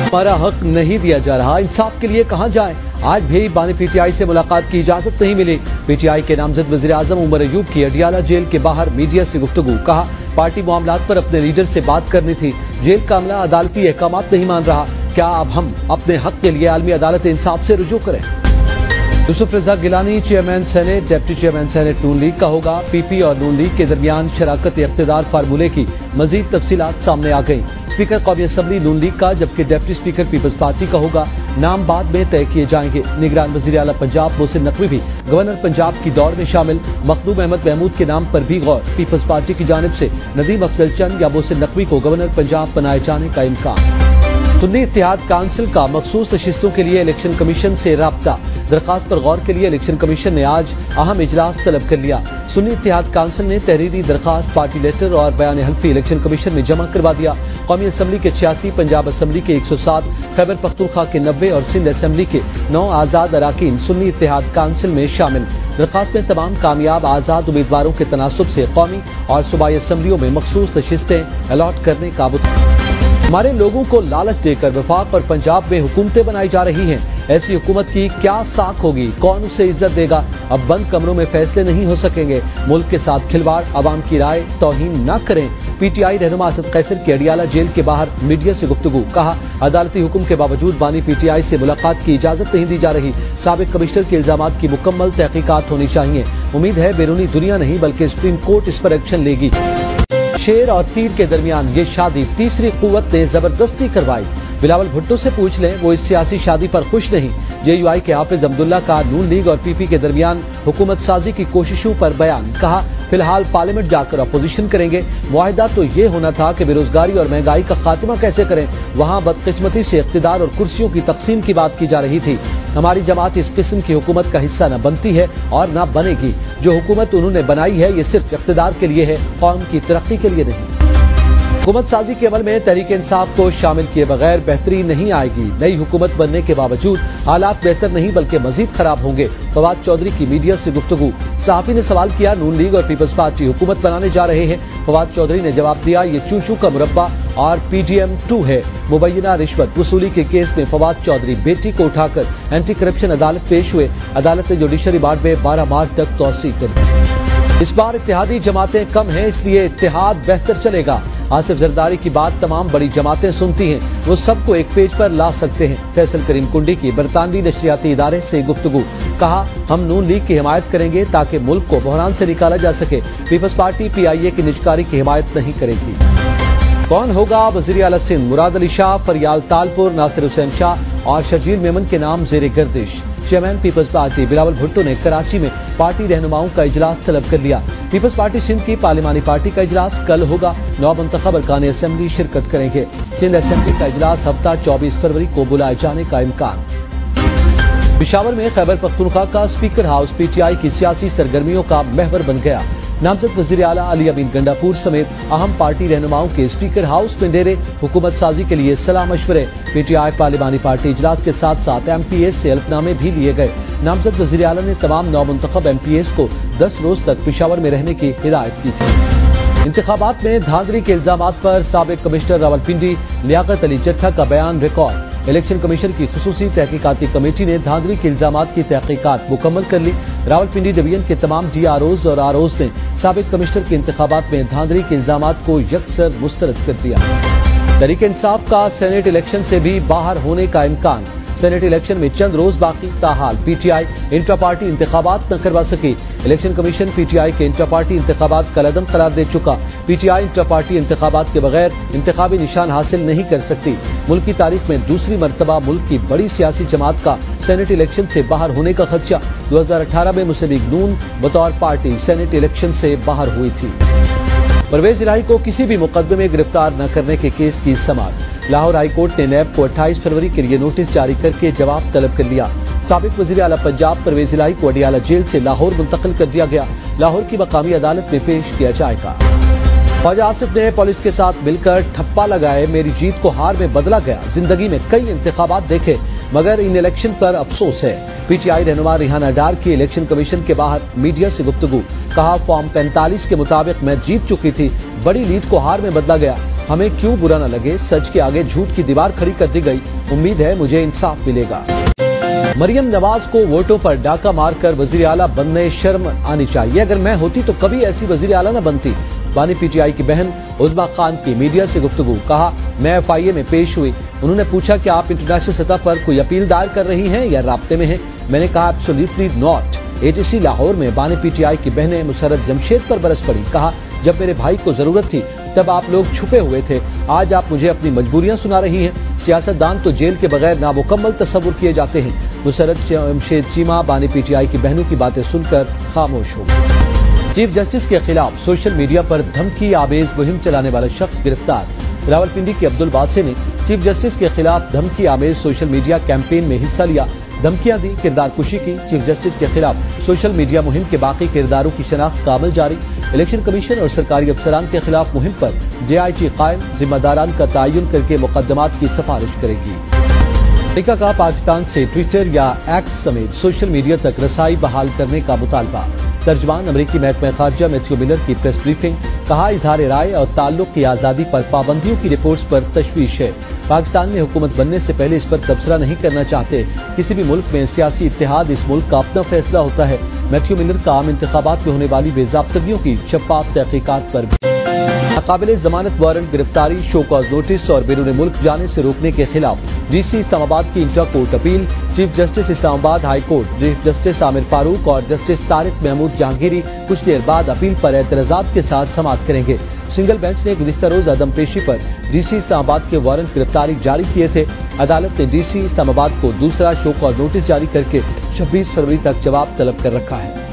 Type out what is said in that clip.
हमारा हक नहीं दिया जा रहा, इंसाफ के लिए कहां जाएं? आज भी बानी पीटीआई से मुलाकात की इजाजत नहीं मिली। पीटीआई के नामजद वज़ीर आज़म उमर अयूब की अडियाला जेल के बाहर मीडिया से गुफ्तगू। कहा पार्टी मामलात पर अपने लीडर से बात करनी थी। जेल का अमला अदालती अहकामात नहीं मान रहा। क्या अब हम अपने हक के लिए आलमी अदालत इंसाफ से रुजू करें? Yousuf Raza Gilani chairman senate, deputy chairman senate Noon league का होगा। पीपी और नून लीग के दरमियान शराकत इख्तिदार फार्मूले की मजीद तफसीलात सामने आ गई। स्पीकर कौमी असम्बली नून लीग का, जबकि डिप्टी स्पीकर पीपल्स पार्टी का होगा। नाम बाद में तय किए जाएंगे। निगरान वज़ीर आला पंजाब मोहसिन नकवी भी गवर्नर पंजाब की दौड़ में शामिल। मखदूम अहमद महमूद के नाम पर भी गौर। पीपल्स पार्टी की जानिब से नदीम अफजल चंद या मोहसिन नकवी को गवर्नर पंजाब बनाए जाने का इम्कान। सुन्नी इत्तेहाद काउंसिल का मखसूस नशिस्तों के लिए इलेक्शन कमीशन से राब्ता। दरखास्त पर गौर के लिए इलेक्शन कमीशन ने आज अहम इजलास तलब कर लिया। सुन्नी इत्तेहाद काउंसिल ने तहरीरी दरखास्त, पार्टी लेटर और बयान हल्फी इलेक्शन कमीशन में जमा करवा दिया। कौमी असम्बली के 86, पंजाब असम्बली के 107, खैबर पख्तूनख्वा के 90 और सिंध असम्बली के 9 आज़ाद अराकीन सुन्नी इत्तेहाद काउंसिल में शामिल। दरखास्त में तमाम कामयाब आज़ाद उम्मीदवारों के तनासुब से कौमी और सूबाई असम्बलियों में मखसूस नशिस्तें अलॉट करने का हमारे लोगों को लालच देकर वफाक और पंजाब में हुकूमतें बनाई जा रही हैं। ऐसी हुकूमत की क्या साख होगी? कौन उसे इज्जत देगा? अब बंद कमरों में फैसले नहीं हो सकेंगे। मुल्क के साथ खिलवाड़, आवाम की राय तौहीन न करें। पीटीआई रहनुमा असद कैसर की अडियाला जेल के बाहर मीडिया से गुफ्तगू। कहा अदालती हुक्म के बावजूद बानी पीटीआई से मुलाकात की इजाजत नहीं दी जा रही। साबिक कमिश्नर के इल्जामात की मुकम्मल तहकीकात होनी चाहिए। उम्मीद है बैरूनी दुनिया नहीं बल्कि सुप्रीम कोर्ट इस पर एक्शन लेगी। शेर और तीर के दरमियान ये शादी तीसरी कुव्वत ने जबरदस्ती करवाई। बिलावल भुट्टो से पूछ लें, वो इस सियासी शादी पर खुश नहीं। जेयूआई के हाफिज अब्दुल्ला का नून लीग और पीपी के दरमियान हुकूमत साजी की कोशिशों पर बयान। कहा फिलहाल पार्लियामेंट जाकर अपोजिशन करेंगे। मुआहिदा तो ये होना था कि बेरोजगारी और महंगाई का खात्मा कैसे करें। वहाँ बदकिस्मती से इख्तिदार और कुर्सियों की तकसीम की बात की जा रही थी। हमारी जमात इस किस्म की हुकूमत का हिस्सा न बनती है और न बनेगी। जो हुकूमत उन्होंने बनाई है ये सिर्फ इख्तिदार के लिए है, कौम की तरक्की के लिए नहीं। हुकूमत साजी के अमल में तहरीक इंसाफ को शामिल किए बगैर बेहतरी नहीं आएगी। नई हुकूमत बनने के बावजूद हालात बेहतर नहीं बल्कि मजीद खराब होंगे। फवाद चौधरी की मीडिया से गुफ्तगू। सहाफी ने सवाल किया नून लीग और पीपल्स पार्टी हुकूमत बनाने जा रहे हैं। फवाद चौधरी ने जवाब दिया ये चूचू का मुरब्बा और PDM 2 है। मुबैना रिश्वत वसूली के केस में फवाद चौधरी बेटी को उठाकर एंटी करप्शन अदालत पेश हुए। अदालत ने जुडिशरी रिमांड में 12 मार्च तक तौसीक कर दी। इस बार इत्तेहादी जमातें कम हैं, इसलिए इत्तेहाद बेहतर चलेगा। आसिफ जरदारी की बात तमाम बड़ी जमातें सुनती हैं, वो सबको एक पेज पर ला सकते हैं। फैसल करीम कुंडी की बरतानवी नशरियाती इदारे से गुफ्तगू। कहा हम नून लीग की हिमायत करेंगे ताकि मुल्क को बहरान से निकाला जा सके। पीपल्स पार्टी PIA की निजकारी की हिमायत नहीं करेगी। कौन होगा वज़ीर आला सिंध? मुराद अली शाह, फरियाल तालपुर, नासिर हुसैन शाह और शर्जील मेमन के नाम जेर गर्दिश। Chairman Peoples Party Bilawal Bhutto ने कराची में पार्टी रहनुमाओं का इजलास तलब कर लिया। पीपल्स पार्टी सिंध की पार्लिमानी पार्टी का इजलास कल होगा। 9 मुंतखब अरकान असेंबली शिरकत करेंगे। सिंध असेंबली का इजलास हफ्ता 24 फरवरी को बुलाए जाने का इम्कान। पेशावर में खैबर पख्तूनख्वा का स्पीकर हाउस PTI की सियासी सरगर्मियों का महवर बन गया। नामजद वज़ीर आला अली अमीन गंडापुर समेत अहम पार्टी रहनुमाओं के स्पीकर हाउस में डेरे। हुकूमत साजी के लिए सलाह मशवरे। PTI पार्लिमानी पार्टी इजलास के साथ साथ MPS से हल्फनामे भी लिए गए। नामजद वज़ीर आला ने तमाम 9 मुंतखब MPS को 10 रोज तक पेशावर में रहने की हिदायत की थी। इंतखाबात में धांधली के इल्जामात पर साबिक कमिश्नर रावलपिंडी लियाकत अली जट्ठा का बयान रिकॉर्ड। इलेक्शन कमीशन की खुसूसी तहकीकाती कमेटी ने धांधली के इल्जामात की तहकीकात मुकम्मल कर ली। रावलपिंडी डिवीजन के तमाम DROs और ROs ने साबिक कमिश्नर के इंतखाबात में धांधली के इल्जामात को यकसर मुस्तरद कर दिया। तहरीक इंसाफ का सेनेट इलेक्शन से भी बाहर होने का इम्कान। सेनेट इलेक्शन में चंद रोज बाकी, ताहाल PTI इंट्रा पार्टी इंतखाबात न करवा सकी। इलेक्शन कमीशन PTI के इंट्रा पार्टी इंतखाबात कलअदम करार दे चुका। PTI इंट्रा पार्टी इंतखाबात के बगैर इंतखाबी निशान हासिल नहीं कर सकती। मुल्क की तारीख में दूसरी मरतबा मुल्क की बड़ी सियासी जमात का सेनेट इलेक्शन से बाहर होने का खदशा। 2018 में मुस्लिम लीग नून बतौर पार्टी सेनेट इलेक्शन से बाहर हुई थी। परवेज इलाही को किसी भी मुकदमे में गिरफ्तार न करने के केस की समाअत। लाहौर हाई कोर्ट ने नैब को 28 फरवरी के लिए नोटिस जारी करके जवाब तलब कर लिया। साबिक वज़ीर आला पंजाब परवेज इलाही को अडियाला जेल से लाहौर मुंतकिल कर दिया गया। लाहौर की मकामी अदालत में पेश किया जाएगा। ख्वाजा आसिफ ने पुलिस के साथ मिलकर ठप्पा लगाए, मेरी जीत को हार में बदला गया। जिंदगी में कई इंतखाबात देखे मगर इन इलेक्शन पर अफसोस है। PTI रहनुमा रिहाना डार की इलेक्शन कमीशन के बाहर मीडिया से गुफ्तगू। कहा फॉर्म 45 के मुताबिक मैं जीत चुकी थी, बड़ी लीड को हार में बदला गया। हमें क्यों बुरा न लगे, सच के आगे झूठ की दीवार खड़ी कर दी गई। उम्मीद है मुझे इंसाफ मिलेगा। मरियम नवाज को वोटों पर डाका मारकर वजीर आला बनने शर्म आनी चाहिए। अगर मैं होती तो कभी ऐसी वजीर आला न बनती। बानी पीटीआई की बहन उज़्मा खान की मीडिया से गुफ्तगू। कहा, मैं FIA में पेश हुई। उन्होंने पूछा कि आप इंटरनेशनल सतह पर कोई अपील दायर कर रही हैं या राब्ते में हैं। मैंने कहा एब्सोल्युटली नॉट। ATC लाहौर में बानी पीटीआई की बहनें मुसर्रत जमशेद पर बरस पड़ी। कहा, जब मेरे भाई को जरूरत थी तब आप लोग छुपे हुए थे, आज आप मुझे अपनी मजबूरियां सुना रही हैं। सियासतदान तो जेल के बगैर नामुकम्मल तस्वुर किए जाते हैं। मुसर्रत जमशेद चीमा बानी पीटीआई की बहनों की बातें सुनकर खामोश हो गए। चीफ जस्टिस के खिलाफ सोशल मीडिया पर धमकी आमेज मुहिम चलाने वाला शख्स गिरफ्तार। रावलपिंडी के अब्दुल बासे ने चीफ जस्टिस के खिलाफ धमकी आमेज सोशल मीडिया कैंपेन में हिस्सा लिया, धमकियां दी, किरदार कुशी की। चीफ जस्टिस के खिलाफ सोशल मीडिया मुहिम के बाकी किरदारों की शनाख्त का अमल जारी। इलेक्शन कमीशन और सरकारी अफसरान के खिलाफ मुहिम पर JIT कायम, जिम्मेदारान का तयन करके मुकदमात की सिफारिश करेगी। अमेरिका का पाकिस्तान से ट्विटर या एक्स समेत सोशल मीडिया तक रसाई बहाल करने का मुतालबा। तर्जमान अमरीकी महकमा खारजा मैथ्यू मिलर की प्रेस ब्रीफिंग। कहा, इजहार राय और ताल्लुक की आज़ादी पर पाबंदियों की रिपोर्ट्स पर तशवीश है। पाकिस्तान में हुकूमत बनने से पहले इस पर तबसरा नहीं करना चाहते। किसी भी मुल्क में सियासी इत्तेहाद इस मुल्क का अपना फैसला होता है। मैथ्यू मिलर का आम इंतखाबात में होने वाली बेज़ाब्तगियों की शफाफ तहकीकात पर नाकाबिले जमानत वारंट गिरफ्तारी, शो कॉज नोटिस और बैरून मुल्क जाने से रोकने के खिलाफ DC इस्लामाबाद की inter court appeal. Chief justice Islamabad high court, chief justice Aamir Farooq और जस्टिस तारिक महमूद जहांगीरी कुछ देर बाद अपील पर एतराज़ात के साथ समाअत करेंगे। सिंगल बेंच ने गुज़िश्ता रोज अदम पेशी पर DC इस्लामाबाद के वारंट गिरफ्तारी जारी किए थे। अदालत ने DC इस्लामाबाद को दूसरा शो कॉज नोटिस जारी करके 26 फरवरी तक जवाब तलब कर रखा है।